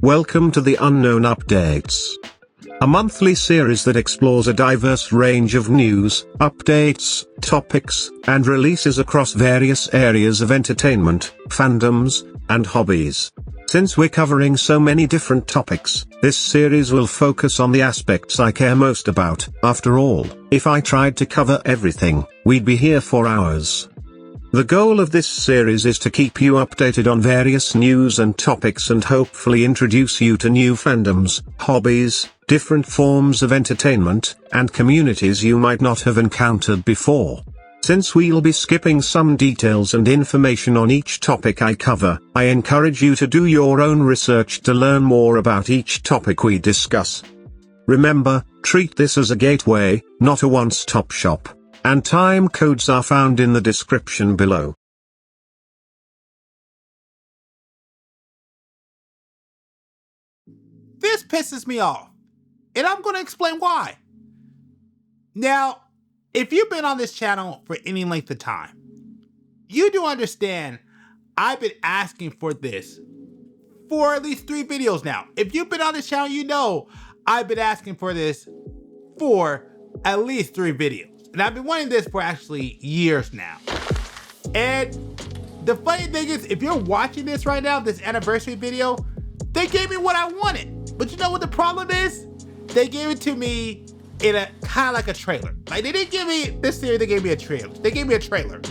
Welcome to the Unknown Updates, a monthly series that explores a diverse range of news, updates, topics, and releases across various areas of entertainment, fandoms, and hobbies. Since we're covering so many different topics, this series will focus on the aspects I care most about. After all, if I tried to cover everything, we'd be here for hours. The goal of this series is to keep you updated on various news and topics and hopefully introduce you to new fandoms, hobbies, different forms of entertainment, and communities you might not have encountered before. Since we'll be skipping some details and information on each topic I cover, I encourage you to do your own research to learn more about each topic we discuss. Remember, treat this as a gateway, not a one-stop shop. And time codes are found in the description below. This pisses me off, and I'm going to explain why. Now, if you've been on this channel for any length of time, you do understand I've been asking for this for at least 3 videos now. If you've been on this channel, you know I've been asking for this for at least 3 videos. And I've been wanting this for actually years now. And the funny thing is, if you're watching this right now, this anniversary video, they gave me what I wanted. But you know what the problem is? They gave it to me in a kind of like a trailer. Like, they didn't give me this series, they gave me a trailer. They gave me a trailer.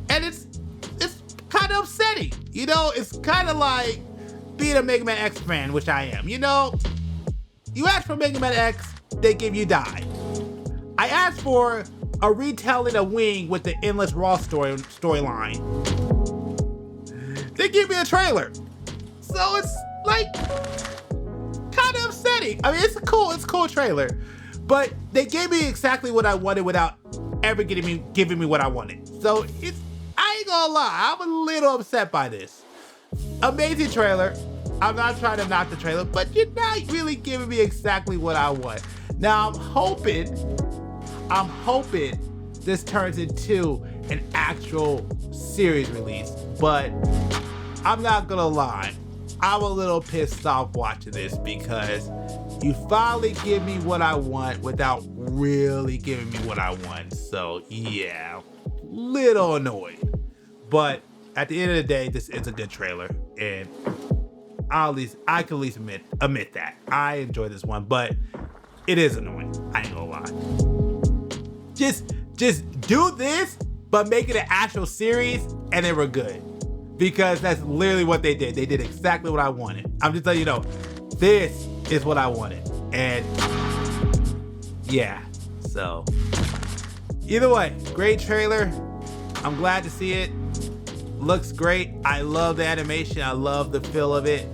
And it's kind of upsetting. You know, it's kind of like being a Mega Man X fan, which I am. You know, you ask for Mega Man X, they give you Die. I asked for a retelling of Wing with the Endless Raw storyline. They give me a trailer. So it's like kind of upsetting. I mean, it's a cool trailer, but they gave me exactly what I wanted without ever giving me what I wanted. So I ain't gonna lie, I'm a little upset by this. Amazing trailer. I'm not trying to knock the trailer, but you're not really giving me exactly what I want. Now I'm hoping this turns into an actual series release, but I'm not gonna lie, I'm a little pissed off watching this because you finally give me what I want without really giving me what I want. So yeah, little annoyed. But at the end of the day, this is a good trailer, and I can at least admit that. I enjoy this one, but it is annoying. I ain't gonna lie. Just do this, but make it an actual series, and they were good. Because that's literally what they did. They did exactly what I wanted. I'm just letting you know, this is what I wanted. And yeah, so either way, great trailer. I'm glad to see it. Looks great. I love the animation. I love the feel of it.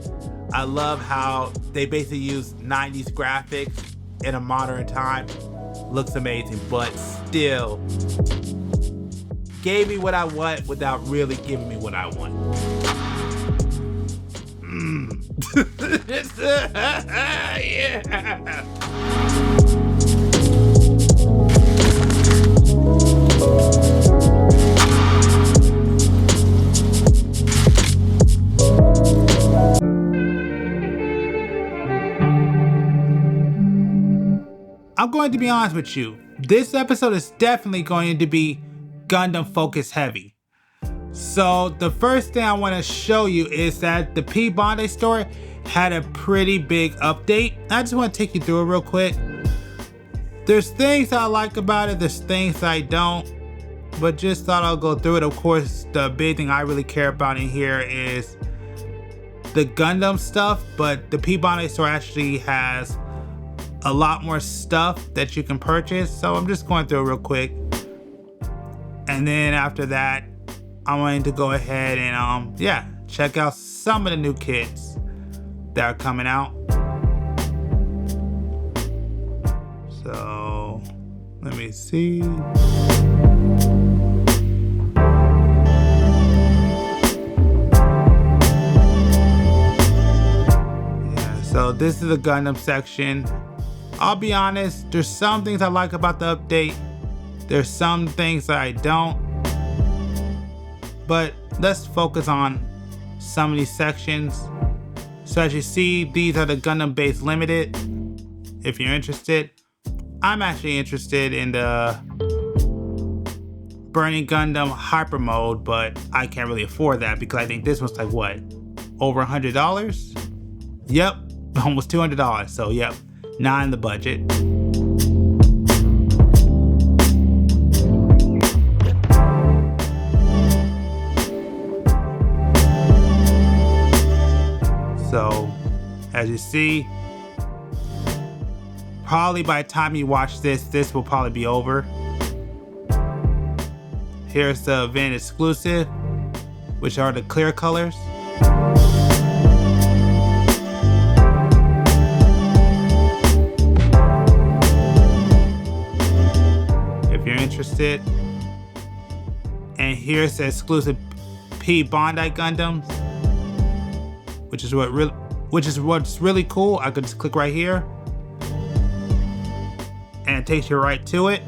I love how they basically use 90s graphics in a modern time. Looks amazing, but still gave me what I want without really giving me what I want. Yeah. I'm going to be honest with you. This episode is definitely going to be Gundam focus heavy. So the first thing I want to show you is that the P Bandai store had a pretty big update. I just want to take you through it real quick. There's things I like about it, there's things I don't, but just thought I'll go through it. Of course, the big thing I really care about in here is the Gundam stuff, but the P Bandai store actually has a lot more stuff that you can purchase. So I'm just going through it real quick. And then after that, I wanted to go ahead and check out some of the new kits that are coming out. So let me see. Yeah, so this is the Gundam section. I'll be honest, there's some things I like about the update. There's some things that I don't. But let's focus on some of these sections. So as you see, these are the Gundam Base Limited. If you're interested, I'm actually interested in the Burning Gundam Hyper Mode, but I can't really afford that because I think this one's like what, over $100? Yep, almost $200. So yep, not in the budget. So as you see, probably by the time you watch this will probably be over. Here's the event exclusive, which are the clear colors. If you're interested. And here's the exclusive P Bandai Gundams, which is what's really cool. I could just click right here and it takes you right to it.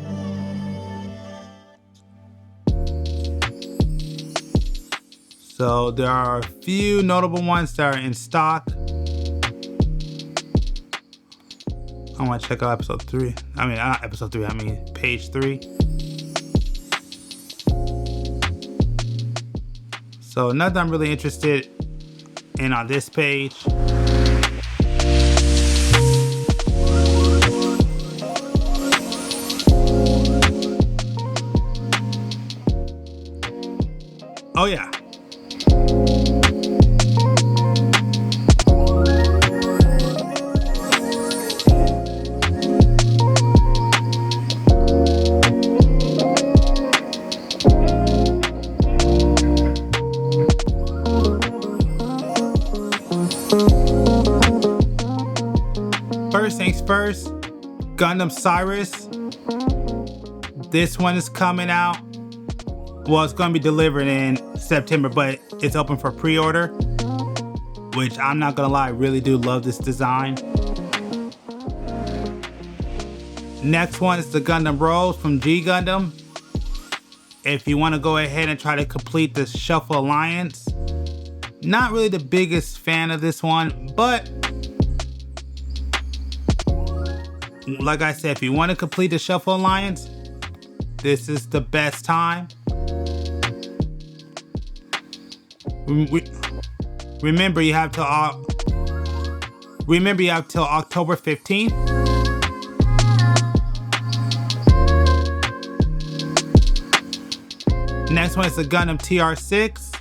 So there are a few notable ones that are in stock. I want to check out episode 3. I mean, not episode 3, I mean page 3. So nothing I'm really interested in on this page. Oh yeah. First things first, Gundam Cyrus. This one is coming out. Well, it's going to be delivered in September, but it's open for pre-order, which I'm not going to lie, I really do love this design. Next one is the Gundam Rose from G Gundam. If you want to go ahead and try to complete the Shuffle Alliance, not really the biggest fan of this one, but like I said, if you want to complete the Shuffle Alliance, this is the best time. Remember you have till October 15th. Next one is the Gundam TR6,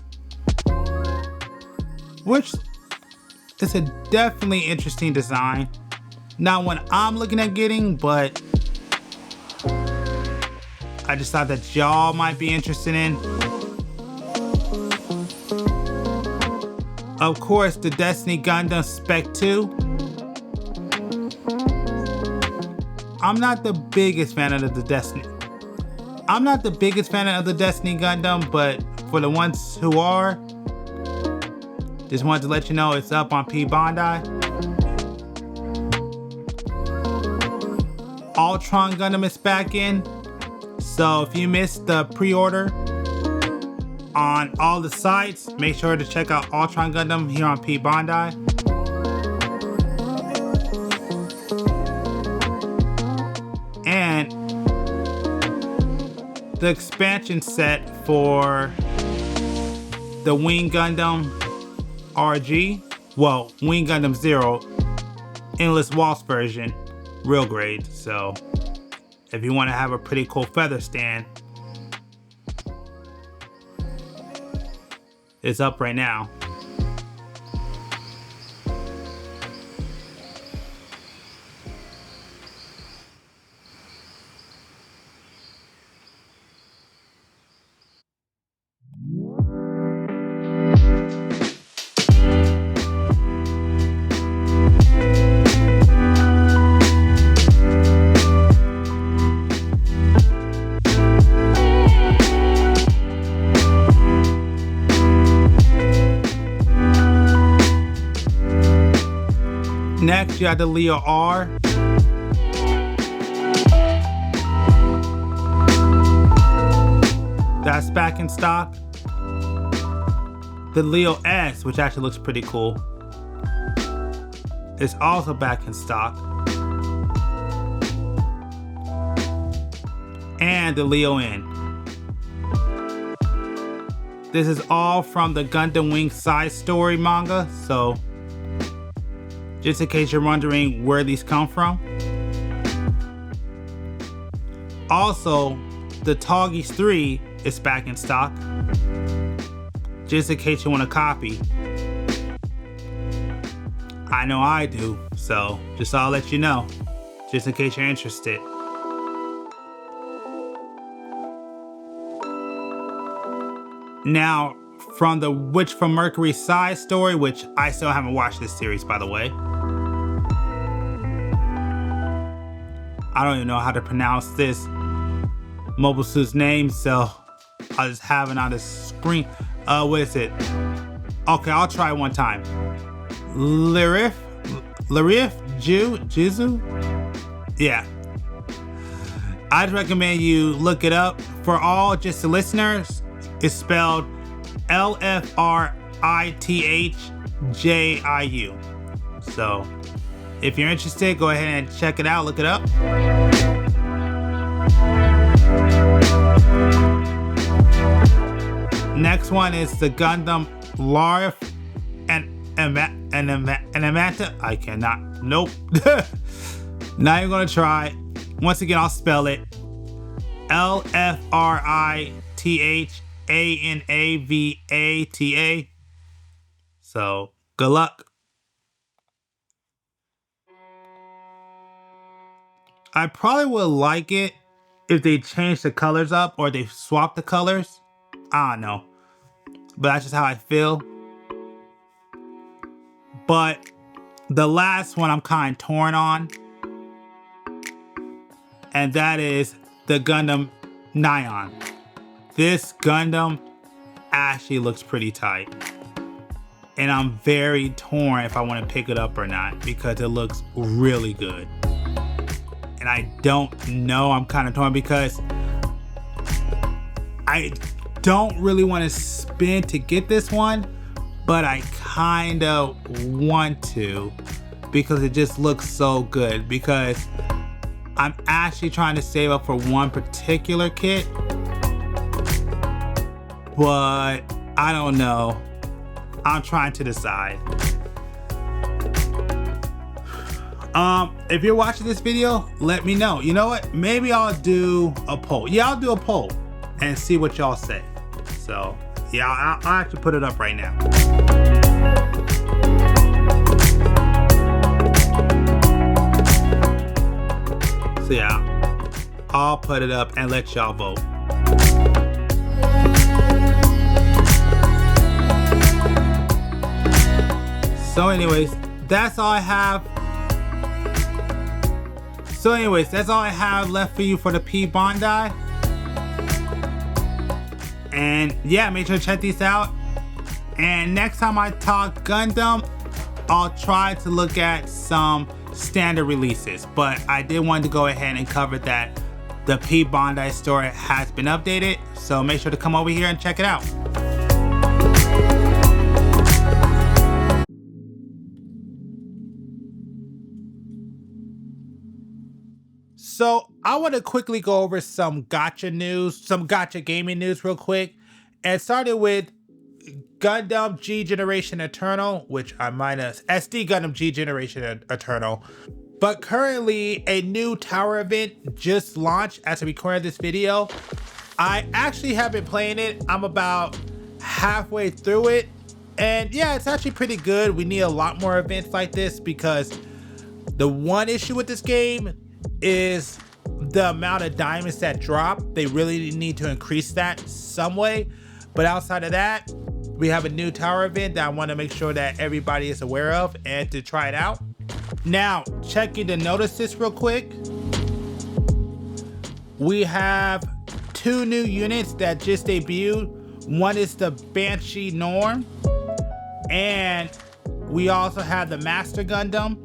which is a definitely interesting design. Not one I'm looking at getting, but I just thought that y'all might be interested in. Of course, the Destiny Gundam Spec 2. I'm not the biggest fan of the Destiny. I'm not the biggest fan of the Destiny Gundam, but for the ones who are, just wanted to let you know it's up on P Bandai. Ultron Gundam is back in. So if you missed the pre-order on all the sites, make sure to check out Ultron Gundam here on P Bandai. And the expansion set for the Wing Gundam RG, well, Wing Gundam Zero Endless Waltz version, real grade. So if you want to have a pretty cool feather stand, it's up right now. Next, you have the Leo R. That's back in stock. The Leo S, which actually looks pretty cool. is also back in stock. And the Leo N. This is all from the Gundam Wing side story manga, so just in case you're wondering where these come from. Also, the Toggies 3 is back in stock, just in case you want a copy. I know I do, so just I'll let you know, just in case you're interested. Now, from the Witch from Mercury side story, which I still haven't watched this series, by the way. I don't even know how to pronounce this Mobile Suit's name, so I'll just have it on the screen. What is it? Okay, I'll try one time. Larif, Jizu? Yeah. I'd recommend you look it up. For all just the listeners, it's spelled Lfrithijiu. So if you're interested, go ahead and check it out, look it up. Next one is the Gundam Larif and Amata. I cannot. Nope. Not even gonna try. Once again, I'll spell it Lfrithianavata. So good luck. I probably would like it if they changed the colors up or they swapped the colors. I don't know, but that's just how I feel. But the last one I'm kind of torn on, and that is the Gundam Nyan. This Gundam actually looks pretty tight, and I'm very torn if I want to pick it up or not because it looks really good. And I don't know, I'm kind of torn because I don't really want to spend to get this one, but I kind of want to because it just looks so good. Because I'm actually trying to save up for one particular kit, but I don't know. I'm trying to decide. If you're watching this video, let me know. You know what? Maybe I'll do a poll. Yeah, I'll do a poll and see what y'all say. So yeah, I'll actually put it up right now. So yeah, I'll put it up and let y'all vote. So anyways, that's all I have. That's all I have left for you for the P Bandai. And yeah, make sure to check these out. And next time I talk Gundam, I'll try to look at some standard releases. But I did want to go ahead and cover that the P Bandai store has been updated. So make sure to come over here and check it out. So I want to quickly go over some gacha news, some gacha gaming news real quick. And started with Gundam G Generation Eternal, which I minus SD Gundam G Generation Eternal. But currently a new tower event just launched as I record this video. I actually have been playing it. I'm about halfway through it. And yeah, it's actually pretty good. We need a lot more events like this because the one issue with this game is the amount of diamonds that drop. They really need to increase that some way. But outside of that, we have a new tower event that I want to make sure that everybody is aware of and to try it out. Now, checking the notices real quick. We have two new units that just debuted. One is the Banshee Norm, and we also have the Master Gundam.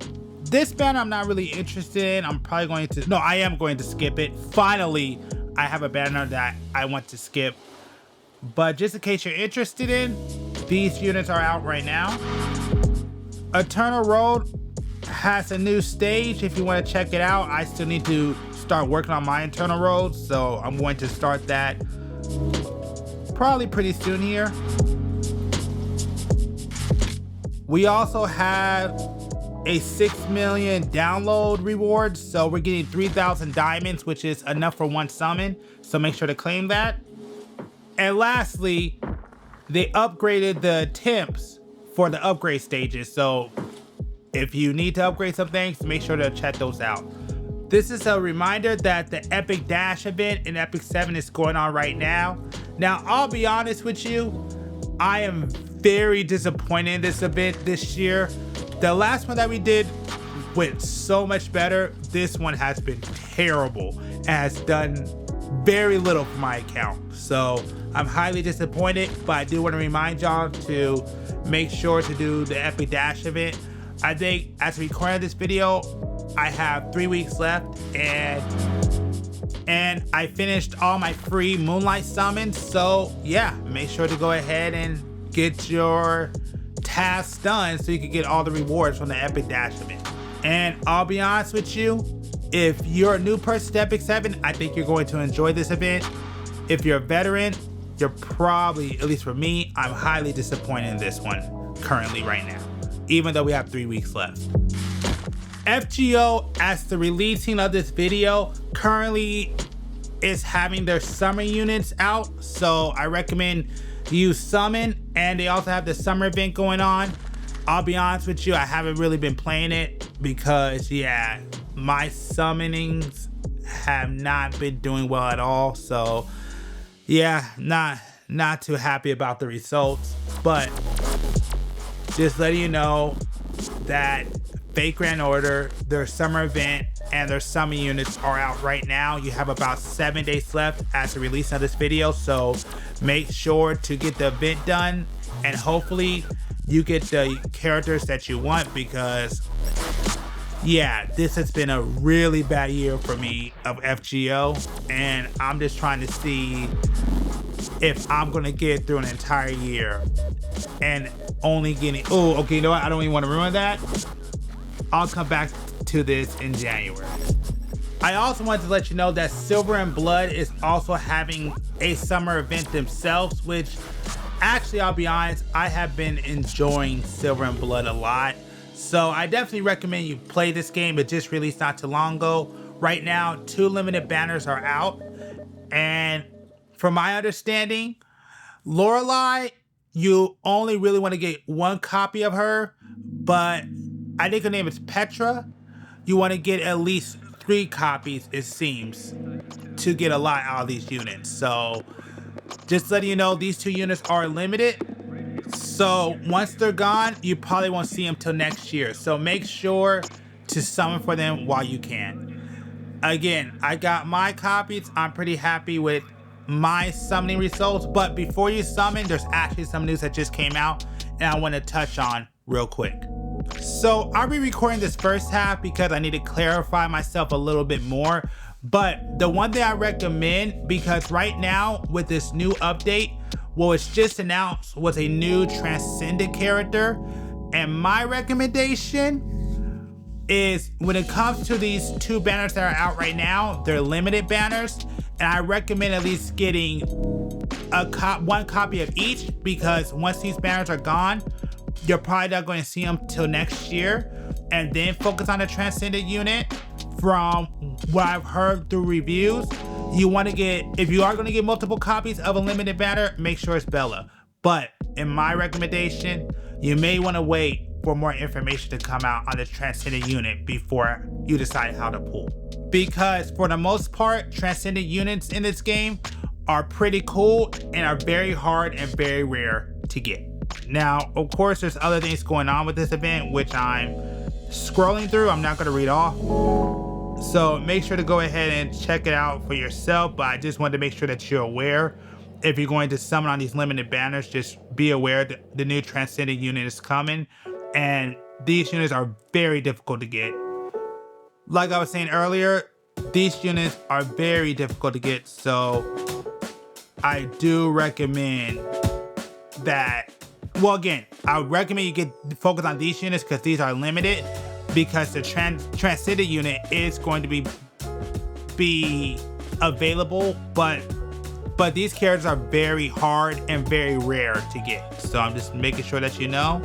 This banner I'm not really interested in. I'm probably going to, no, I am going to skip it. Finally, I have a banner that I want to skip. But just in case you're interested in, these units are out right now. Eternal Road has a new stage if you want to check it out. I still need to start working on my internal roads, so I'm going to start that probably pretty soon here. We also have a 6 million download reward, so we're getting 3,000 diamonds, which is enough for one summon, so make sure to claim that. And lastly, they upgraded the temps for the upgrade stages, so if you need to upgrade some things, make sure to check those out. This is a reminder that the Epic Dash event in Epic 7 is going on right now. Now, I'll be honest with you, I am very disappointed in this event this year. The last one that we did went so much better. This one has been terrible and has done very little for my account. So I'm highly disappointed, but I do want to remind y'all to make sure to do the Epic Dash event. I think as we record this video, I have 3 weeks left and I finished all my free Moonlight summons. So yeah, make sure to go ahead and get your tasks done so you can get all the rewards from the Epic Dash event. And I'll be honest with you, if you're a new person to Epic 7, I think you're going to enjoy this event. If you're a veteran, you're probably, at least for me, I'm highly disappointed in this one currently right now, even though we have 3 weeks left. FGO, as the releasing of this video, currently is having their summer units out, so I recommend you summon, and they also have the summer event going on. I'll be honest with you, I haven't really been playing it because, yeah, my summonings have not been doing well at all, so yeah, not too happy about the results, but just letting you know that Fate Grand Order, their summer event, and their summer units are out right now. You have about 7 days left as the release of this video, so make sure to get the event done, and hopefully you get the characters that you want, because yeah, this has been a really bad year for me of FGO, and I'm just trying to see if I'm gonna get through an entire year and only getting, oh, okay, you know what, I don't even want to ruin that. I'll come back to this in January. I also wanted to let you know that Silver and Blood is also having a summer event themselves, which actually, I'll be honest, I have been enjoying Silver and Blood a lot. So I definitely recommend you play this game. It just released not too long ago. Right now, 2 limited banners are out. And from my understanding, Lorelei, you only really want to get 1 copy of her, but I think her name is Petra. You want to get at least 3 copies, it seems, to get a lot out of these units. So just letting you know, these 2 units are limited. So once they're gone, you probably won't see them till next year. So make sure to summon for them while you can. Again, I got my copies. I'm pretty happy with my summoning results. But before you summon, there's actually some news that just came out and I want to touch on real quick. So I'll be recording this first half because I need to clarify myself a little bit more. But the one thing I recommend, because right now with this new update, what was just announced was a new Transcendent character. And my recommendation is, when it comes to these 2 banners that are out right now, they're limited banners. And I recommend at least getting 1 copy of each, because once these banners are gone, you're probably not going to see them till next year. And then focus on the Transcendent unit. From what I've heard through reviews, you want to get, if you are going to get multiple copies of a limited banner, make sure it's Bella. But in my recommendation, you may want to wait for more information to come out on the Transcendent unit before you decide how to pull. Because for the most part, Transcendent units in this game are pretty cool and are very hard and very rare to get. Now, of course, there's other things going on with this event, which I'm scrolling through. I'm not going to read off. So make sure to go ahead and check it out for yourself. But I just wanted to make sure that you're aware. If you're going to summon on these limited banners, just be aware that the new Transcendent unit is coming. And these units are very difficult to get. Like I was saying earlier, these units are very difficult to get. So I do recommend that. Well, again, I would recommend you focus on these units because these are limited. because the Transcendent unit is going to be available, but these characters are very hard and very rare to get. So I'm just making sure that you know.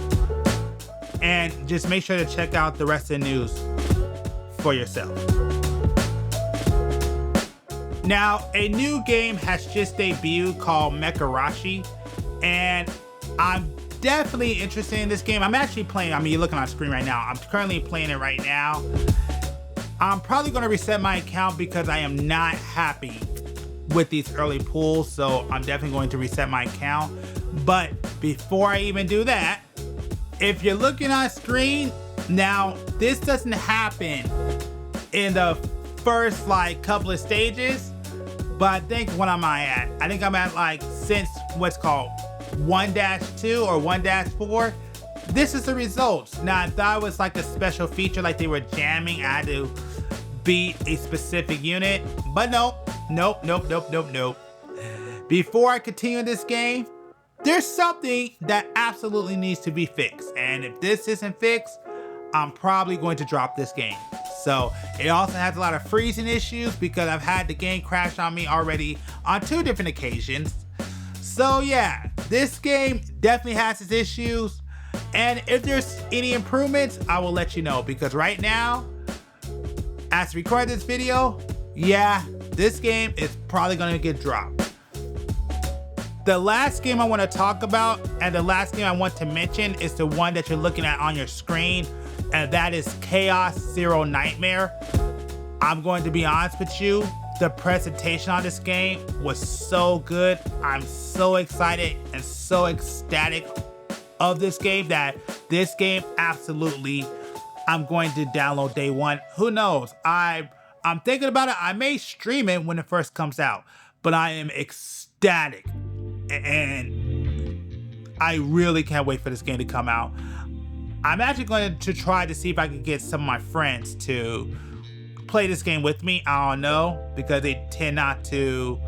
And just make sure to check out the rest of the news for yourself. Now, a new game has just debuted called Mecharashi, and I'm definitely interested in this game. I'm actually playing, I mean, you're looking on screen right now. I'm currently playing it right now. I'm probably going to reset my account because I am not happy with these early pulls, so I'm definitely going to reset my account. But before I even do that, if you're looking on screen, now this doesn't happen in the first like couple of stages, but I think what am I at? I think I'm at like since what's called 1-2 or 1-4. This is the results. Now I thought it was like a special feature, like they were jamming. I had to beat a specific unit, but nope. Before I continue this game, there's something that absolutely needs to be fixed. And if this isn't fixed, I'm probably going to drop this game. So it also has a lot of freezing issues because I've had the game crash on me already on 2 different occasions. So yeah, this game definitely has its issues. And if there's any improvements, I will let you know, because right now, as I record this video, yeah, this game is probably gonna get dropped. The last game I want to talk about, and the last game I want to mention, is the one that you're looking at on your screen, and that is Chaos Zero Nightmare. I'm going to be honest with you, the presentation on this game was so good. I'm so excited and so ecstatic of this game that this game absolutely, I'm going to download day one. Who knows? I'm thinking about it. I may stream it when it first comes out, but I am ecstatic. And I really can't wait for this game to come out. I'm actually going to try to see if I can get some of my friends to play this game with me. I don't know, because they tend not to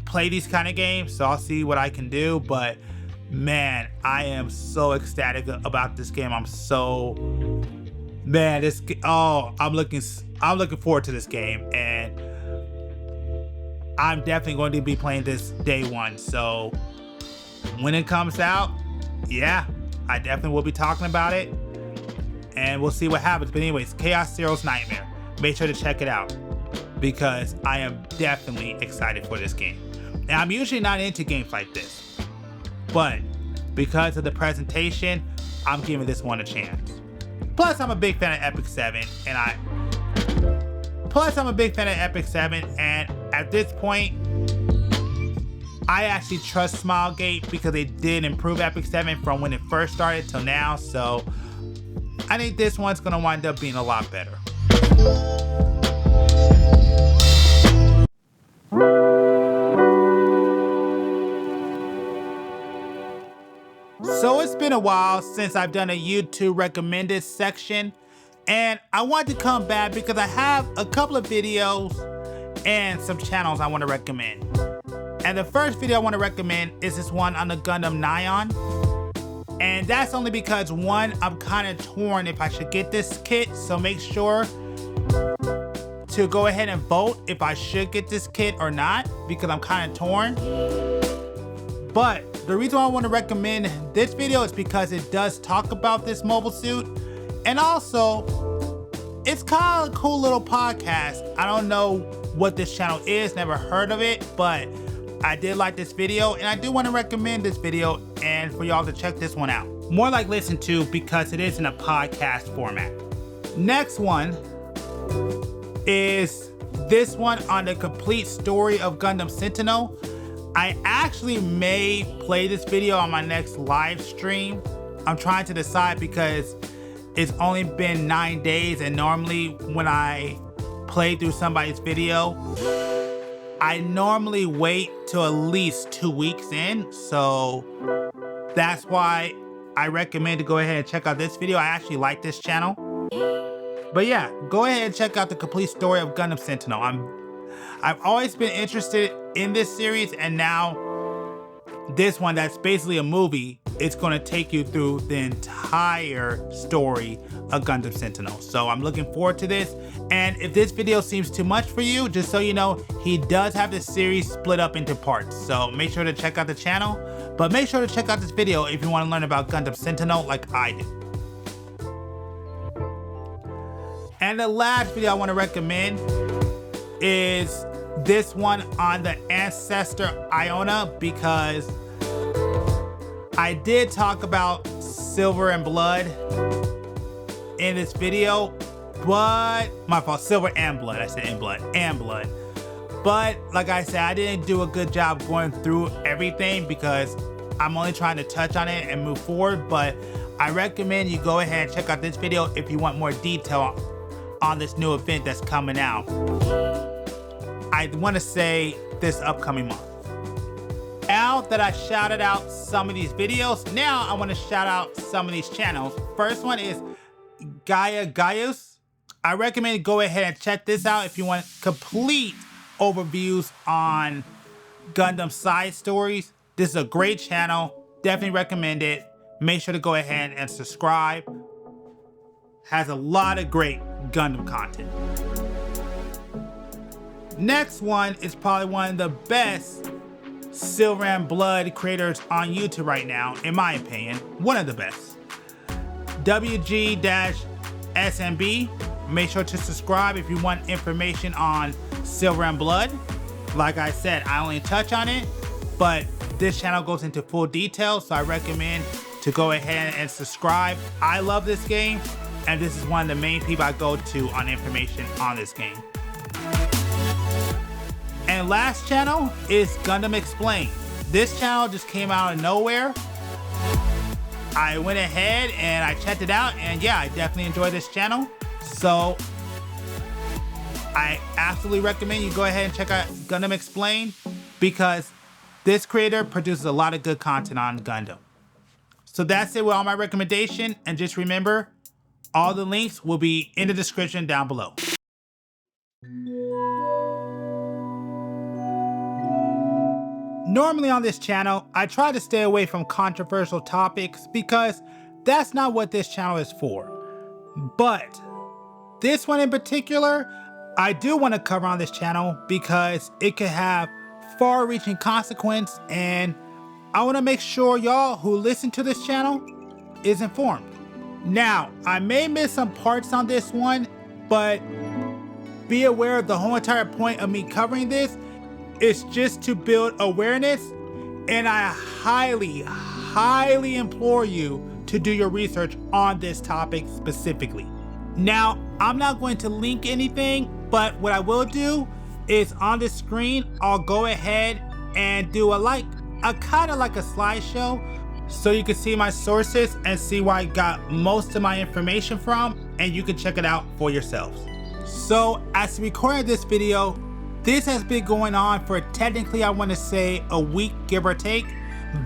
play these kind of games, so I'll see what I can do. But man, I am so ecstatic about this game. I'm looking forward to this game, and I'm definitely going to be playing this day one. So when it comes out, yeah, I definitely will be talking about it, and we'll see what happens. But anyways, Chaos Zero's Nightmare. Make sure to check it out, because I am definitely excited for this game. And I'm usually not into games like this, but because of the presentation, I'm giving this one a chance. Plus, I'm a big fan of Epic 7, and at this point, I actually trust Smilegate because they did improve Epic 7 from when it first started till now, so I think this one's gonna wind up being a lot better. So it's been a while since I've done a YouTube recommended section, and I want to come back because I have a couple of videos and some channels I want to recommend. And the first video I want to recommend is this one on the Gundam Nyan. And that's only because, one, I'm kind of torn if I should get this kit, so make sure to go ahead and vote if I should get this kit or not, because I'm kind of torn. But the reason why I want to recommend this video is because it does talk about this mobile suit, and also it's kind of a cool little podcast. I don't know what this channel is, never heard of it, but I did like this video, and I do want to recommend this video and for y'all to check this one out. More like listen to, because it is in a podcast format. Next one is this one on the complete story of Gundam Sentinel. I actually may play this video on my next live stream. I'm trying to decide because it's only been 9 days, and normally when I play through somebody's video, I normally wait till at least 2 weeks in. So that's why I recommend to go ahead and check out this video. I actually like this channel. But yeah, go ahead and check out the complete story of Gundam Sentinel. I've always been interested in this series, and now this one that's basically a movie, it's going to take you through the entire story of Gundam Sentinel. So I'm looking forward to this. And if this video seems too much for you, just so you know, he does have this series split up into parts. So make sure to check out the channel, but make sure to check out this video if you want to learn about Gundam Sentinel like I did. And the last video I want to recommend is this one on the Ancestor Iona, because I did talk about Silver and Blood in this video, but my fault, Silver and Blood. I said in Blood and Blood. But like I said, I didn't do a good job going through everything because I'm only trying to touch on it and move forward. But I recommend you go ahead and check out this video if you want more detail on this new event that's coming out. I want to say this upcoming month. Now that I shouted out some of these videos, now I want to shout out some of these channels. First one is Gaius. I recommend you go ahead and check this out if you want complete overviews on Gundam side stories. This is a great channel. Definitely recommend it. Make sure to go ahead and subscribe. Has a lot of great Gundam content. Next one is probably one of the best Silver and Blood creators on YouTube right now, in my opinion. One of the best. WG-SMB. Make sure to subscribe if you want information on Silver and Blood. Like I said, I only touch on it, but this channel goes into full detail, so I recommend to go ahead and subscribe. I love this game, and this is one of the main people I go to on information on this game. And last channel is Gundam Explained. This channel just came out of nowhere. I went ahead and I checked it out, and yeah, I definitely enjoy this channel. So I absolutely recommend you go ahead and check out Gundam Explained, because this creator produces a lot of good content on Gundam. So that's it with all my recommendation, and just remember, all the links will be in the description down below. Normally on this channel, I try to stay away from controversial topics because that's not what this channel is for. But this one in particular, I do want to cover on this channel because it could have far-reaching consequence, and I want to make sure y'all who listen to this channel is informed. Now, I may miss some parts on this one, but be aware of the whole entire point of me covering this is just to build awareness, and I highly, highly implore you to do your research on this topic specifically. Now, I'm not going to link anything, but what I will do is on the screen, I'll go ahead and do a kind of like a slideshow, so you can see my sources and see where I got most of my information from, and you can check it out for yourselves. So as we recorded this video, this has been going on for technically, I want to say a week, give or take.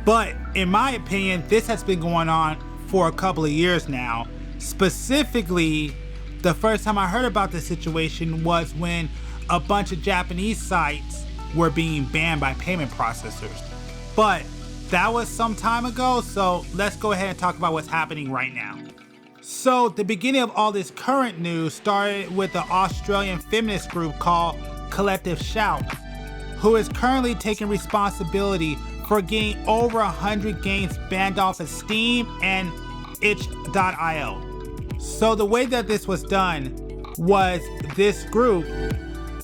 But in my opinion, this has been going on for a couple of years now. Specifically, the first time I heard about this situation was when a bunch of Japanese sites were being banned by payment processors. But that was some time ago, so let's go ahead and talk about what's happening right now. So the beginning of all this current news started with the Australian feminist group called Collective Shout, who is currently taking responsibility for getting over 100 games banned off of Steam and itch.io. So the way that this was done was this group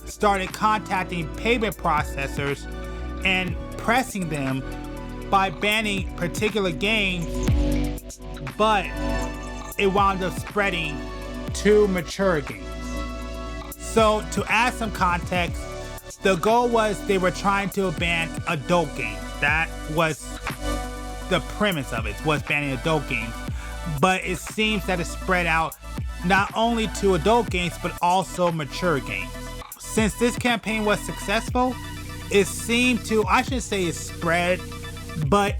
started contacting payment processors and pressing them by banning particular games, but it wound up spreading to mature games. So to add some context, the goal was they were trying to ban adult games. That was the premise of it, was banning adult games. But it seems that it spread out not only to adult games, but also mature games. Since this campaign was successful, it seemed to, I shouldn't say it spread, but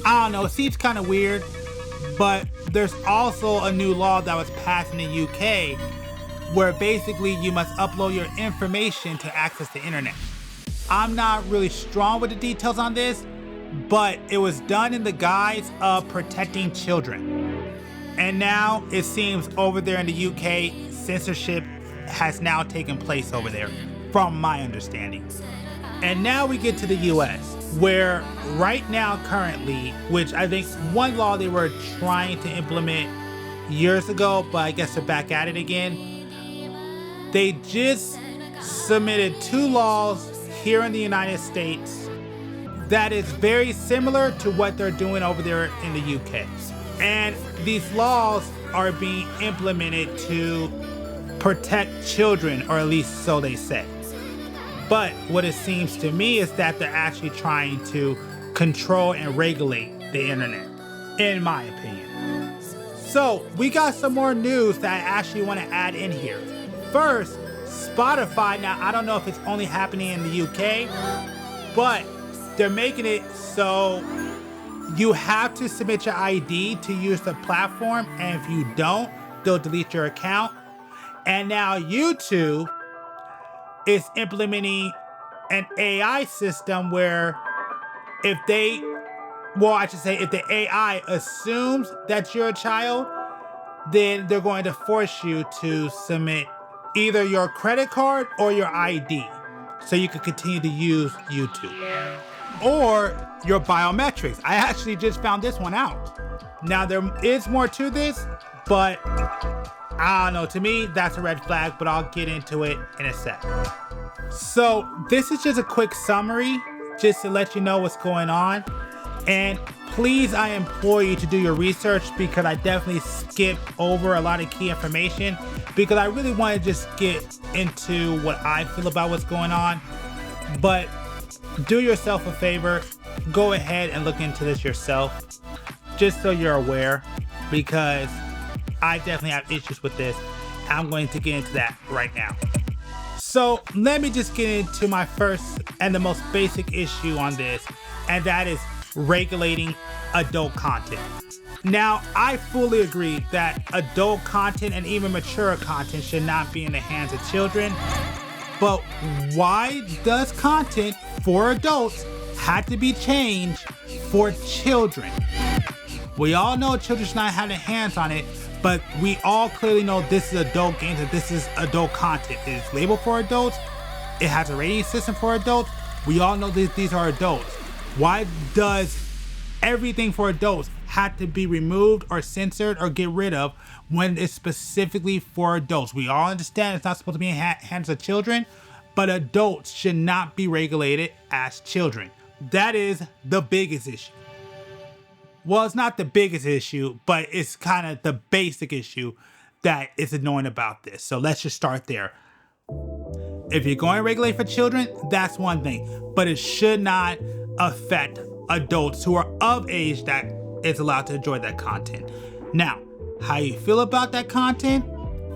I don't know, it seems kind of weird. But there's also a new law that was passed in the UK where basically you must upload your information to access the internet. I'm not really strong with the details on this, but it was done in the guise of protecting children. And now it seems over there in the UK, censorship has now taken place over there, from my understanding. And now we get to the US, where right now currently, which I think one law they were trying to implement years ago, but I guess they're back at it again. They just submitted 2 laws here in the United States that is very similar to what they're doing over there in the UK. And these laws are being implemented to protect children, or at least so they say. But what it seems to me is that they're actually trying to control and regulate the internet, in my opinion. So we got some more news that I actually want to add in here. First, Spotify, now I don't know if it's only happening in the UK, but they're making it so you have to submit your ID to use the platform, and if you don't, they'll delete your account. And now YouTube is implementing an AI system where if the AI assumes that you're a child, then they're going to force you to submit either your credit card or your ID so you can continue to use YouTube. Or your biometrics. I actually just found this one out. Now there is more to this, but I don't know, to me that's a red flag, but I'll get into it in a sec. So this is just a quick summary, just to let you know what's going on. And please, I implore you to do your research, because I definitely skip over a lot of key information, because I really want to just get into what I feel about what's going on. But do yourself a favor, go ahead and look into this yourself, just so you're aware, because I definitely have issues with this. I'm going to get into that right now. So let me just get into my first and the most basic issue on this, and that is regulating adult content. Now, I fully agree that adult content and even mature content should not be in the hands of children. But why does content for adults have to be changed for children? We all know children should not have their hands on it, but we all clearly know this is adult games and this is adult content. It is labeled for adults. It has a rating system for adults. We all know these are adults. Why does everything for adults have to be removed or censored or get rid of when it's specifically for adults? We all understand it's not supposed to be in hands of children, but adults should not be regulated as children. That is the biggest issue. Well, it's not the biggest issue, but it's kind of the basic issue that is annoying about this. So let's just start there. If you're going to regulate for children, that's one thing, but it should not affect adults who are of age that is allowed to enjoy that content. Now, how you feel about that content?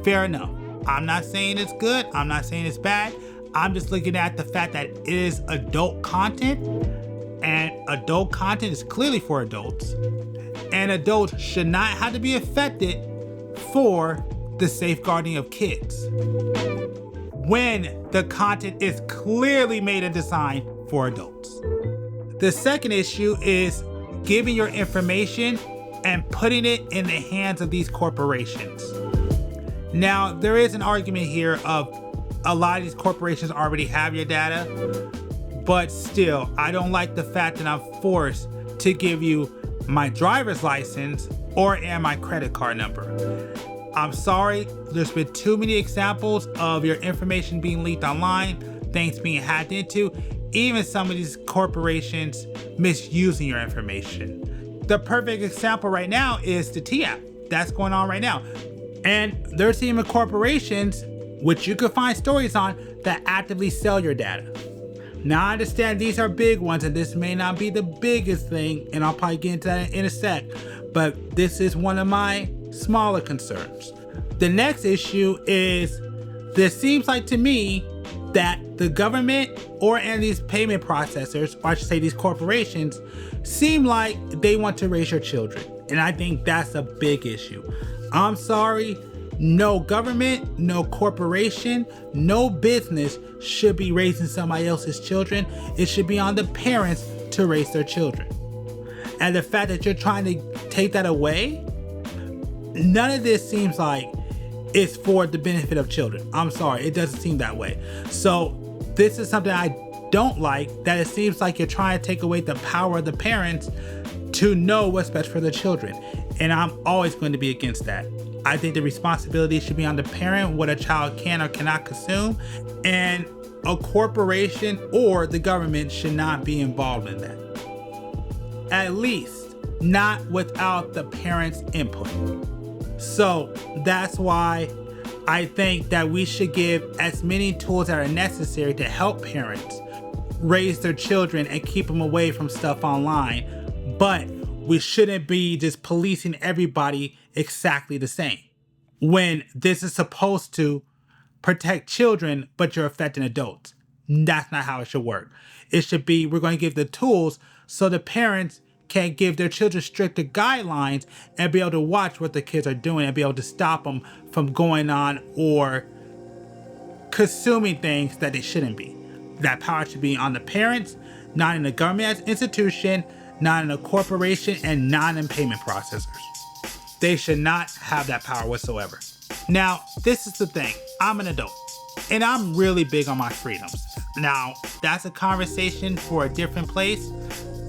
Fair enough. I'm not saying it's good. I'm not saying it's bad. I'm just looking at the fact that it is adult content, and adult content is clearly for adults, and adults should not have to be affected for the safeguarding of kids when the content is clearly made and designed for adults. The second issue is giving your information and putting it in the hands of these corporations. Now, there is an argument here of a lot of these corporations already have your data, but still, I don't like the fact that I'm forced to give you my driver's license and my credit card number. I'm sorry, there's been too many examples of your information being leaked online, things being hacked into, even some of these corporations misusing your information. The perfect example right now is the T-app. That's going on right now. And there's even corporations, which you can find stories on, that actively sell your data. Now, I understand these are big ones, and this may not be the biggest thing, and I'll probably get into that in a sec, but this is one of my smaller concerns. The next issue is, this seems like to me that the government and these payment processors, or I should say these corporations, seem like they want to raise your children. And I think that's a big issue. I'm sorry, no government, no corporation, no business should be raising somebody else's children. It should be on the parents to raise their children. And the fact that you're trying to take that away, none of this seems like it's for the benefit of children. I'm sorry, it doesn't seem that way. So this is something I don't like, that it seems like you're trying to take away the power of the parents to know what's best for the children. And I'm always going to be against that. I think the responsibility should be on the parent, what a child can or cannot consume, and a corporation or the government should not be involved in that. At least not without the parents' input. So that's why I think that we should give as many tools that are necessary to help parents raise their children and keep them away from stuff online. But we shouldn't be just policing everybody exactly the same, when this is supposed to protect children, but you're affecting adults. That's not how it should work. It should be, we're going to give the tools so the parents can give their children stricter guidelines and be able to watch what the kids are doing and be able to stop them from going on or consuming things that they shouldn't be. That power should be on the parents, not in a government institution, not in a corporation, and not in payment processors. They should not have that power whatsoever. Now, this is the thing. I'm an adult, and I'm really big on my freedoms. Now, that's a conversation for a different place,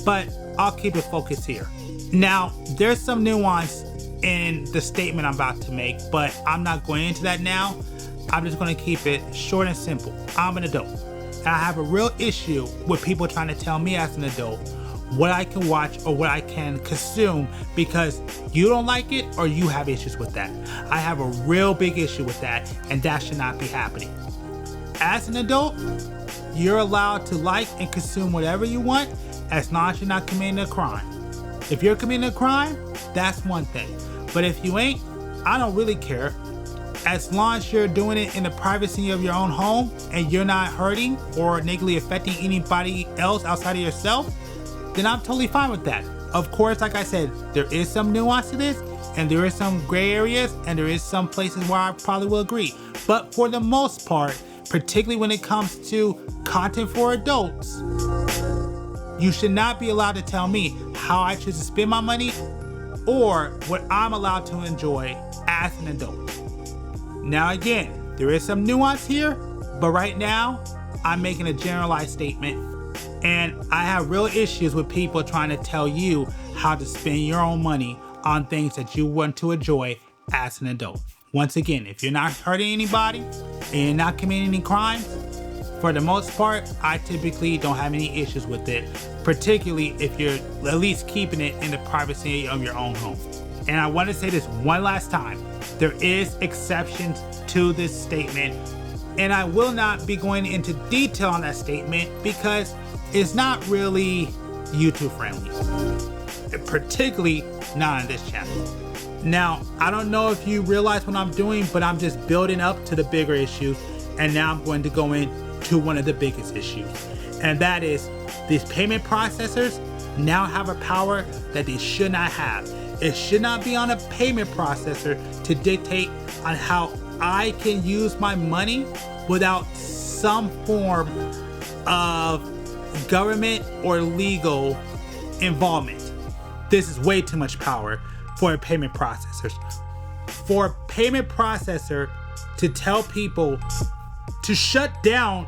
but I'll keep it focused here. Now, there's some nuance in the statement I'm about to make, but I'm not going into that now. I'm just going to keep it short and simple. I'm an adult, and I have a real issue with people trying to tell me as an adult what I can watch or what I can consume because you don't like it or you have issues with that. I have a real big issue with that, and that should not be happening. As an adult, you're allowed to like and consume whatever you want as long as you're not committing a crime. If you're committing a crime, that's one thing. But if you ain't, I don't really care. As long as you're doing it in the privacy of your own home and you're not hurting or negatively affecting anybody else outside of yourself, then I'm totally fine with that. Of course, like I said, there is some nuance to this, and there is some gray areas, and there is some places where I probably will agree. But for the most part, particularly when it comes to content for adults, you should not be allowed to tell me how I choose to spend my money or what I'm allowed to enjoy as an adult. Now again, there is some nuance here, but right now, I'm making a generalized statement. And I have real issues with people trying to tell you how to spend your own money on things that you want to enjoy as an adult. Once again, if you're not hurting anybody and you're not committing any crimes, for the most part, I typically don't have any issues with it, particularly if you're at least keeping it in the privacy of your own home. And I want to say this one last time. There is exceptions to this statement, and I will not be going into detail on that statement because it's not really YouTube friendly, particularly not in this channel. Now, I don't know if you realize what I'm doing, but I'm just building up to the bigger issues, and now I'm going to go into one of the biggest issues, and that is these payment processors now have a power that they should not have. It should not be on a payment processor to dictate on how I can use my money without some form of government or legal involvement. This is way too much power for payment processors. For a payment processor to tell people to shut down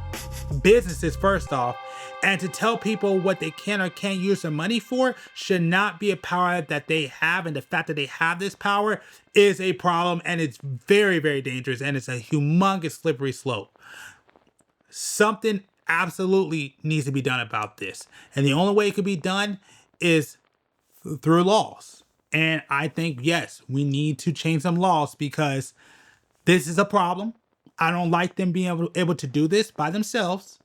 businesses first off, and to tell people what they can or can't use their money for should not be a power that they have. And the fact that they have this power is a problem, and it's very, very dangerous, and it's a humongous slippery slope. Something absolutely needs to be done about this. And the only way it could be done is through laws. And I think, yes, we need to change some laws because this is a problem. I don't like them being able to do this by themselves.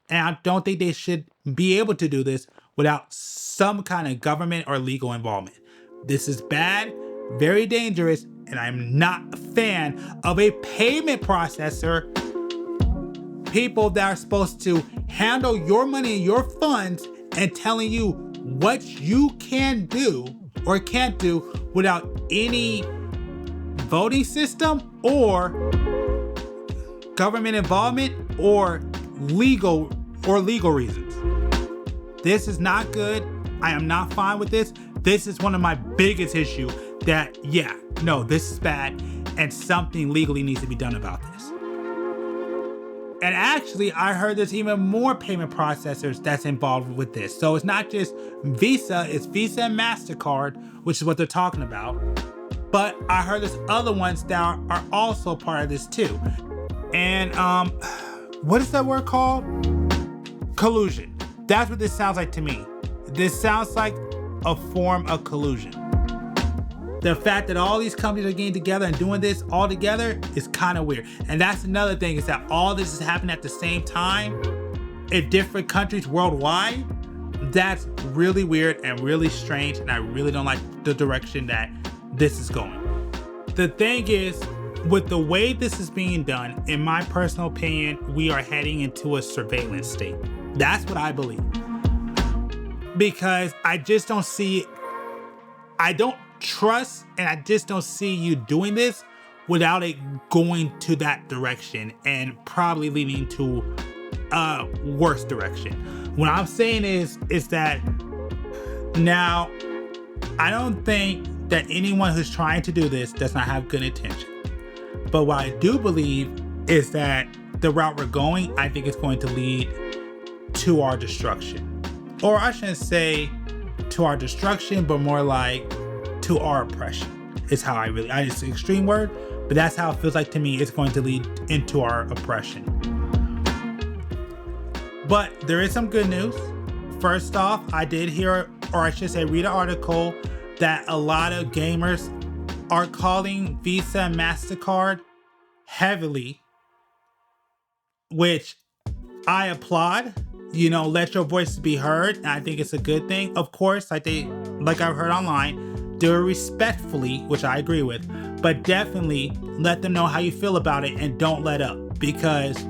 And I don't think they should be able to do this without some kind of government or legal involvement. This is bad, very dangerous, and I'm not a fan of a payment processor. People that are supposed to handle your money and your funds and telling you what you can do or can't do without any voting system or government involvement or legal reasons. This is not good. I am not fine with this. This is one of my biggest issue that, yeah, no, this is bad and something legally needs to be done about this. And actually, I heard there's even more payment processors that's involved with this. So it's not just Visa, it's Visa and MasterCard, which is what they're talking about. But I heard there's other ones that are also part of this too. And what is that word called? Collusion. That's what this sounds like to me. This sounds like a form of collusion. The fact that all these companies are getting together and doing this all together is kind of weird. And that's another thing, is that all this is happening at the same time in different countries worldwide. That's really weird and really strange, and I really don't like the direction that this is going. The thing is, with the way this is being done, in my personal opinion, we are heading into a surveillance state. That's what I believe. Because I just don't see, I don't trust, and I just don't see you doing this without it going to that direction and probably leading to a worse direction. What I'm saying is that now, I don't think that anyone who's trying to do this does not have good intention. But what I do believe is that the route we're going, I think it's going to lead to our destruction. Or I shouldn't say to our destruction, but more like to our oppression. Is how it's an extreme word, but that's how it feels like to me. It's going to lead into our oppression. But there is some good news. First off, I did hear, or I should say read an article that a lot of gamers are calling Visa and MasterCard heavily, which I applaud. You know, let your voice be heard, and I think it's a good thing. Of course, like I've heard online, do it respectfully, which I agree with, but definitely let them know how you feel about it and don't let up, because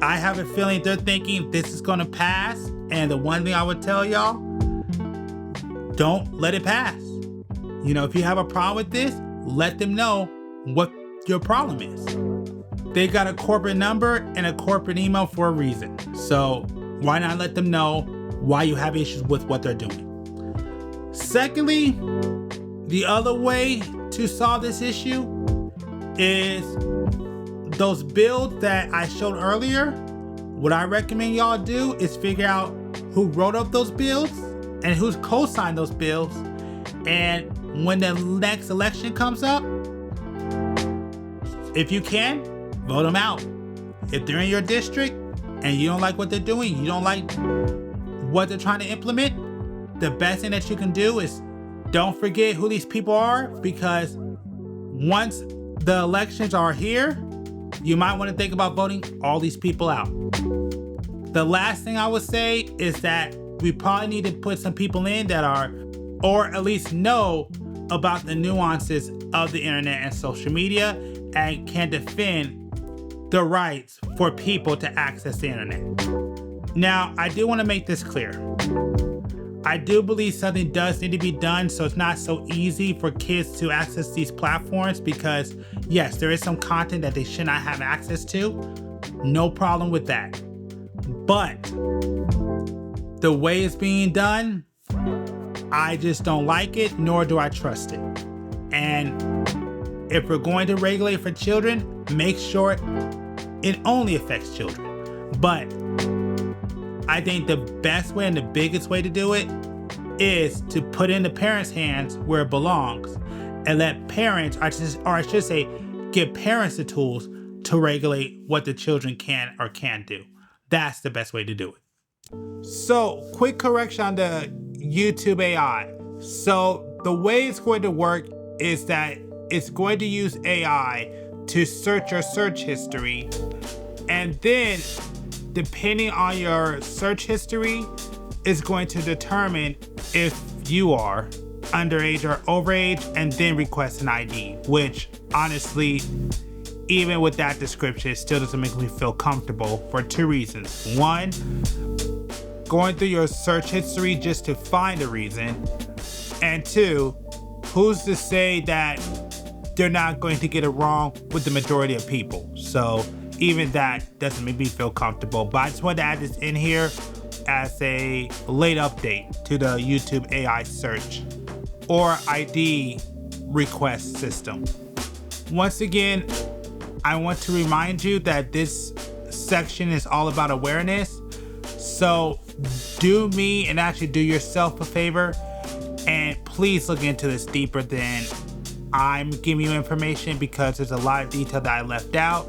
I have a feeling they're thinking this is gonna pass, and the one thing I would tell y'all, don't let it pass. You know, if you have a problem with this, let them know what your problem is. They got a corporate number and a corporate email for a reason. So why not let them know why you have issues with what they're doing? Secondly, the other way to solve this issue is those builds that I showed earlier. What I recommend y'all do is figure out who wrote up those bills and who's co-signed those bills. And when the next election comes up, if you can, vote them out. If they're in your district and you don't like what they're doing, you don't like what they're trying to implement, the best thing that you can do is don't forget who these people are, because once the elections are here, you might want to think about voting all these people out. The last thing I would say is that we probably need to put some people in that are, or at least know about the nuances of the internet and social media and can defend the rights for people to access the internet. Now, I do want to make this clear. I do believe something does need to be done so it's not so easy for kids to access these platforms, because yes, there is some content that they should not have access to. No problem with that. But the way it's being done, I just don't like it, nor do I trust it. And if we're going to regulate for children, make sure it only affects children. But I think the best way and the biggest way to do it is to put in the parents' hands where it belongs and let parents, or I should say, give parents the tools to regulate what the children can or can't do. That's the best way to do it. So, quick correction on the YouTube AI. So, the way it's going to work is that it's going to use AI to search your search history, and then depending on your search history, is going to determine if you are underage or overage, and then request an ID, which honestly, even with that description, it still doesn't make me feel comfortable for two reasons. One, going through your search history just to find a reason, and two, who's to say that they're not going to get it wrong with the majority of people? So even that doesn't make me feel comfortable. But I just wanted to add this in here as a late update to the YouTube AI search or ID request system. Once again, I want to remind you that this section is all about awareness. So do me and actually do yourself a favor and please look into this deeper than I'm giving you information, because there's a lot of detail that I left out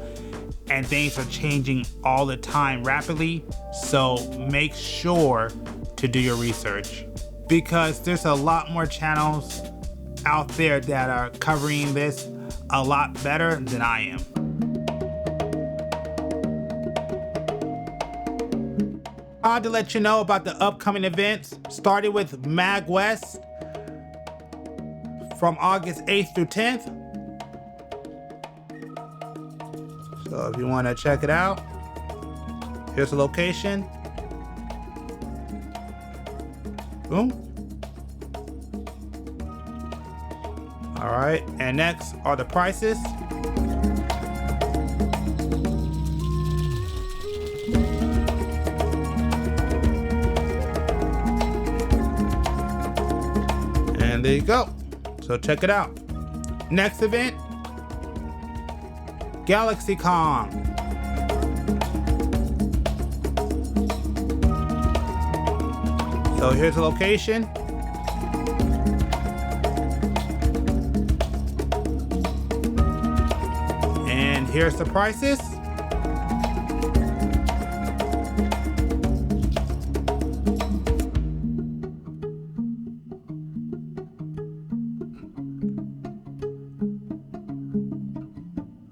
and things are changing all the time rapidly. So make sure to do your research, because there's a lot more channels out there that are covering this a lot better than I am. I wanted to let you know about the upcoming events, starting with Mag West from August 8th through 10th. So if you want to check it out, here's the location. Boom. All right, and next are the prices. And there you go. So check it out. Next event, GalaxyCon. So here's the location. And here's the prices.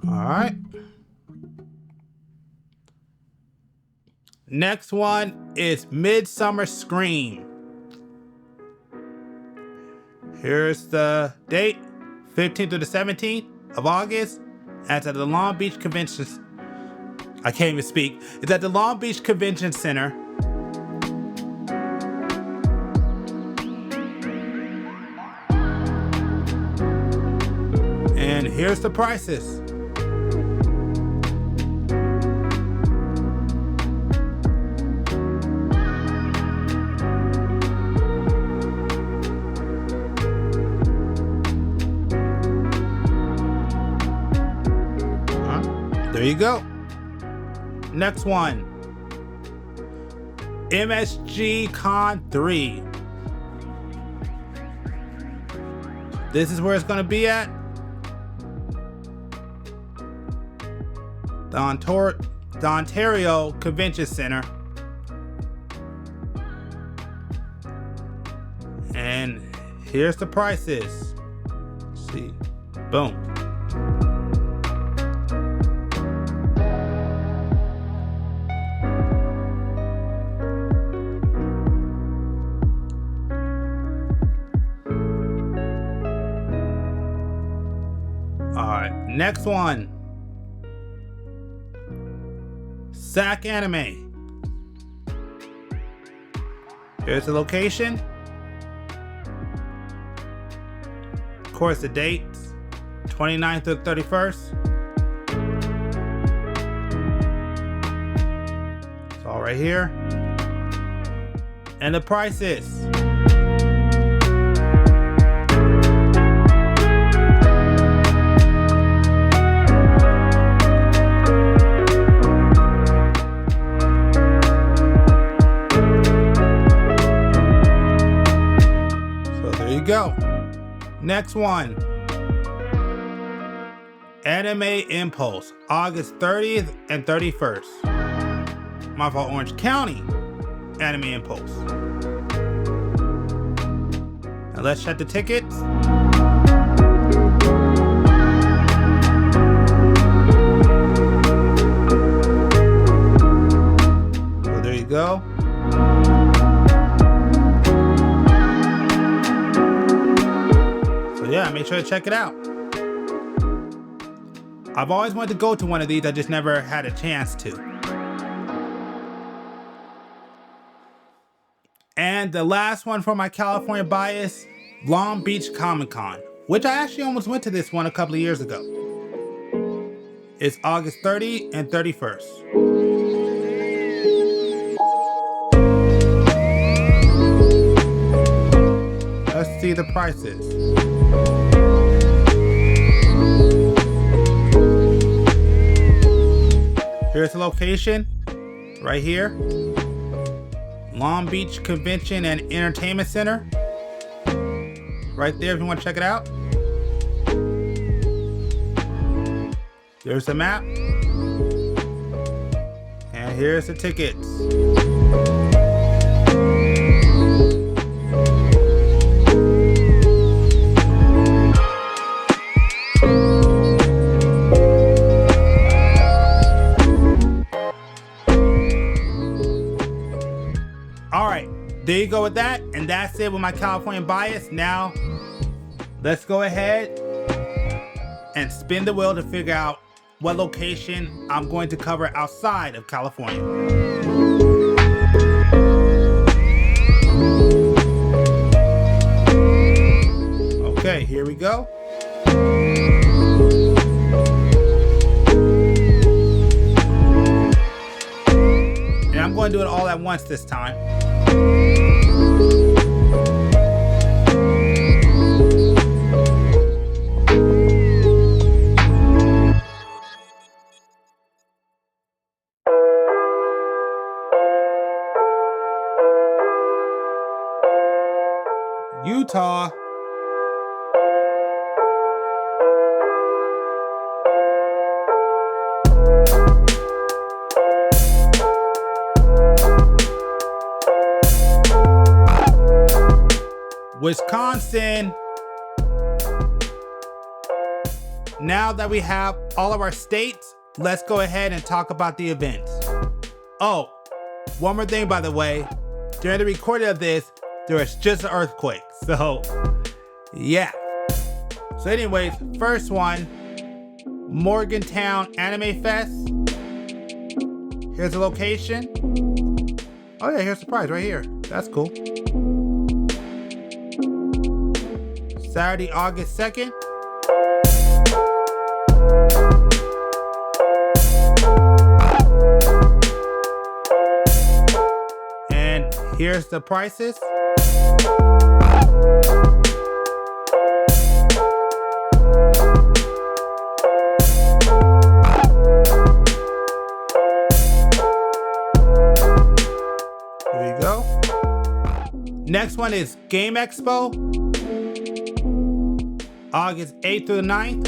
All right. Next one is Midsummer Scream. Here's the date, 15th to the 17th of August. It's at the Long Beach Convention. I can't even speak. It's at the Long Beach Convention Center. And here's the prices. There you go. Next one, MSG Con 3. This is where it's going to be at. The Ontario Convention Center. And here's the prices. Let's see. Boom. Next one, SAC Anime. Here's the location. Of course, the dates, 29th to 31st. It's all right here. And the prices. Go. Next one, Anime Impulse, August 30th and 31st. My fault, Orange County Anime Impulse. Now let's check the tickets. So there you go. Yeah, make sure to check it out. I've always wanted to go to one of these, I just never had a chance to. And the last one for my California bias, Long Beach Comic Con, which I actually almost went to this one a couple of years ago. It's August 30th and 31st. see the prices. Here's the location, right here. Long Beach Convention and Entertainment Center. Right there if you want to check it out. There's the map. And here's the tickets. Alright, there you go with that. And that's it with my California bias. Now, let's go ahead and spin the wheel to figure out what location I'm going to cover outside of California. Okay, here we go. And I'm going to do it all at once this time. Utah. Wisconsin. Now that we have all of our states, let's go ahead and talk about the events. Oh, one more thing, by the way. During the recording of this, there was just an earthquake. So, yeah. So anyways, first one, Morgantown Anime Fest. Here's the location. Oh yeah, here's the prize right here. That's cool. Saturday, August 2nd. And here's the prices. There you go. Next one is Game Expo. August 8th through the 9th.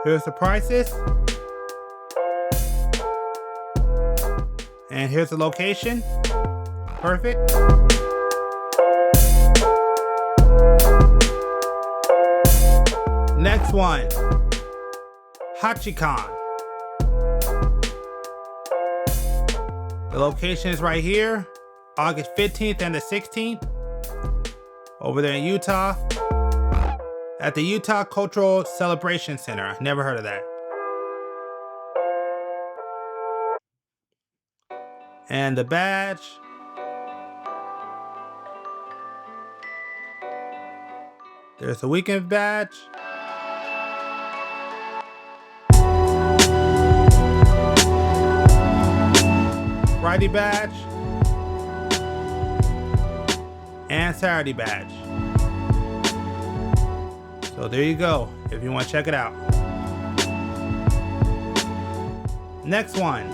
Here's the prices. And here's the location. Perfect. Next one, Hachicon. The location is right here, August 15th and the 16th, over there in Utah, at the Utah Cultural Celebration Center. I've never heard of that. And the badge. There's the weekend badge. Friday badge. And Saturday badge. So there you go, if you want to check it out. Next one.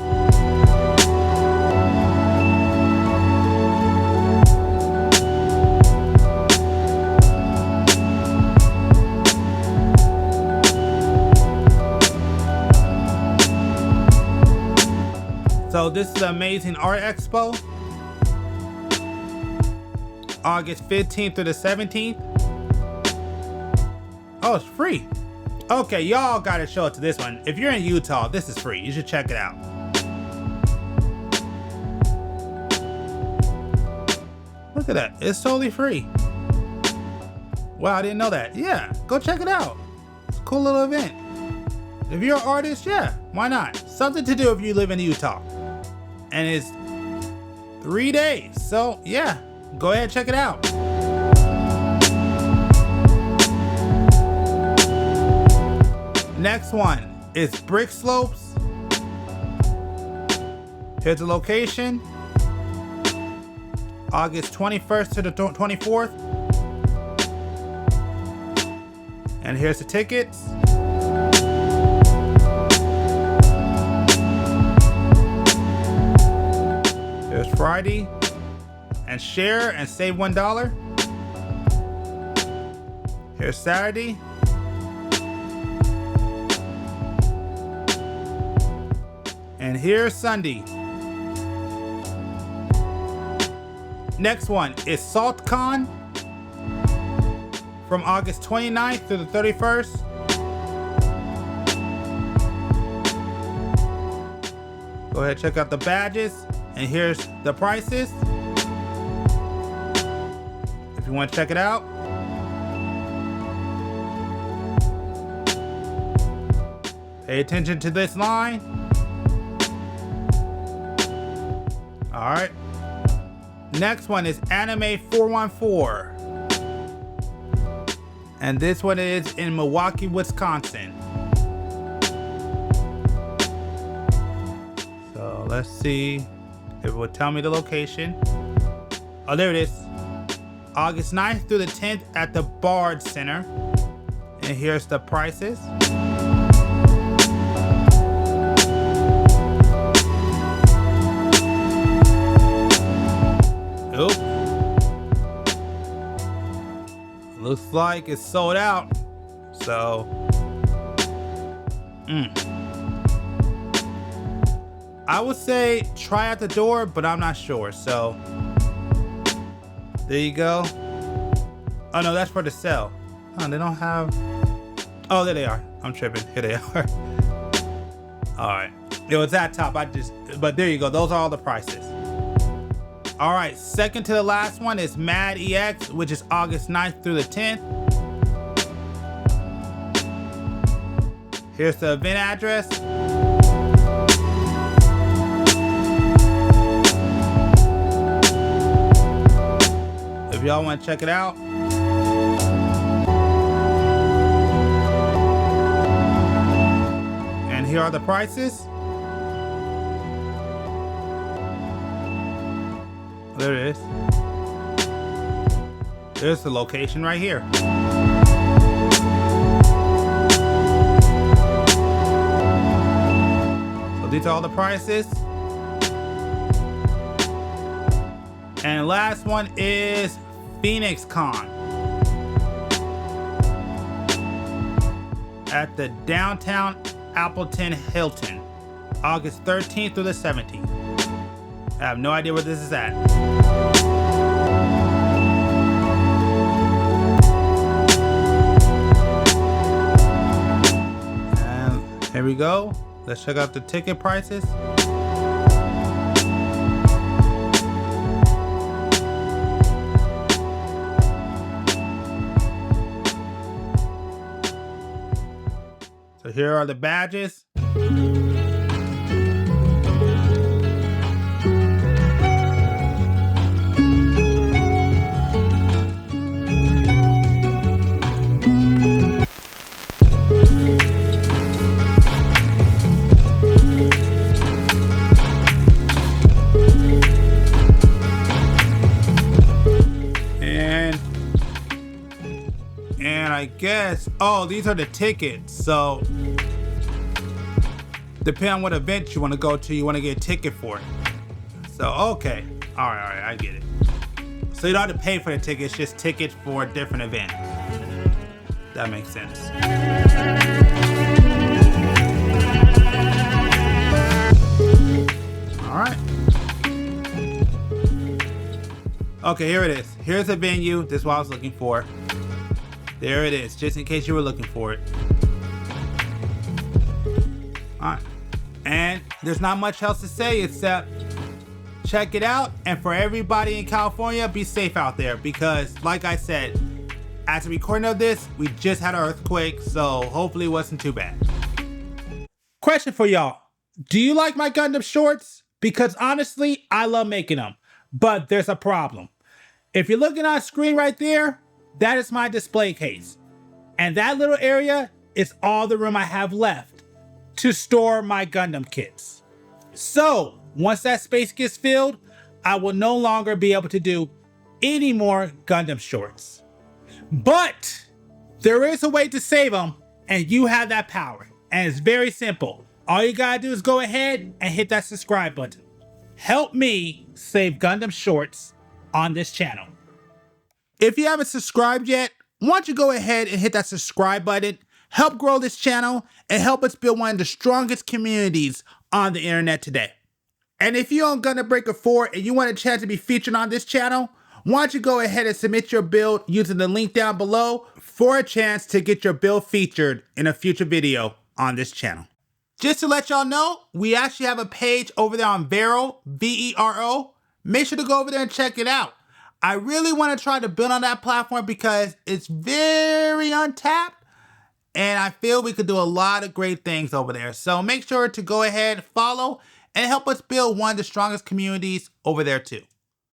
So this is the Amazing Art Expo, August 15th through the 17th. Oh, it's free. Okay, y'all gotta show it to this one. If you're in Utah, this is free. You should check it out. Look at that, it's totally free. Wow, I didn't know that. Yeah, go check it out. It's a cool little event. If you're an artist, yeah, why not? Something to do if you live in Utah. And it's 3 days. So yeah, go ahead and check it out. Next one It's brick slopes. Here's the location. August 21st to the 24th. And here's the tickets. Here's Friday. And share and save $1. Here's Saturday. And here's Sunday. Next one is SaltCon from August 29th to the 31st. Go ahead, check out the badges, and here's the prices. If you want to check it out. Pay attention to this line. All right. Next one is Anime 414. And this one is in Milwaukee, Wisconsin. So let's see if it will tell me the location. Oh, there it is. August 9th through the 10th at the Bard Center. And here's the prices. Oop. Looks like it's sold out. So, I would say try out the door, but I'm not sure. So, there you go. Oh no, that's for the sale. Oh, they don't have. Oh, there they are. I'm tripping. Here they are. All right. It was that top. But there you go. Those are all the prices. All right, second to the last one is Mad EX, which is August 9th through the 10th. Here's the event address. If y'all want to check it out. And here are the prices. There it is. There's the location right here. So these are all the prices. And last one is Phoenix Con at the downtown Appleton Hilton, August 13th through the 17th. I have no idea where this is at. And here we go. Let's check out the ticket prices. So here are the badges. And I guess, oh, these are the tickets. So depending on what event you want to go to, you want to get a ticket for it. So, okay. All right, I get it. So you don't have to pay for the ticket, it's just tickets for a different event. That makes sense. All right. Okay, here it is. Here's the venue. This is what I was looking for. There it is, just in case you were looking for it. All right. And there's not much else to say except check it out. And for everybody in California, be safe out there because, like I said, as a recording of this, we just had an earthquake, so hopefully it wasn't too bad. Question for y'all. Do you like my Gundam shorts? Because honestly, I love making them. But there's a problem. If you're looking on screen right there, that is my display case. And that little area is all the room I have left to store my Gundam kits. So once that space gets filled, I will no longer be able to do any more Gundam shorts. But there is a way to save them, and you have that power. And it's very simple. All you gotta do is go ahead and hit that subscribe button. Help me save Gundam shorts on this channel. If you haven't subscribed yet, why don't you go ahead and hit that subscribe button, help grow this channel, and help us build one of the strongest communities on the internet today. And if you own Gundam Breaker 4 and you want a chance to be featured on this channel, why don't you go ahead and submit your build using the link down below for a chance to get your build featured in a future video on this channel. Just to let y'all know, we actually have a page over there on Vero, V-E-R-O. Make sure to go over there and check it out. I really want to try to build on that platform because it's very untapped, and I feel we could do a lot of great things over there. So make sure to go ahead, follow, and help us build one of the strongest communities over there too.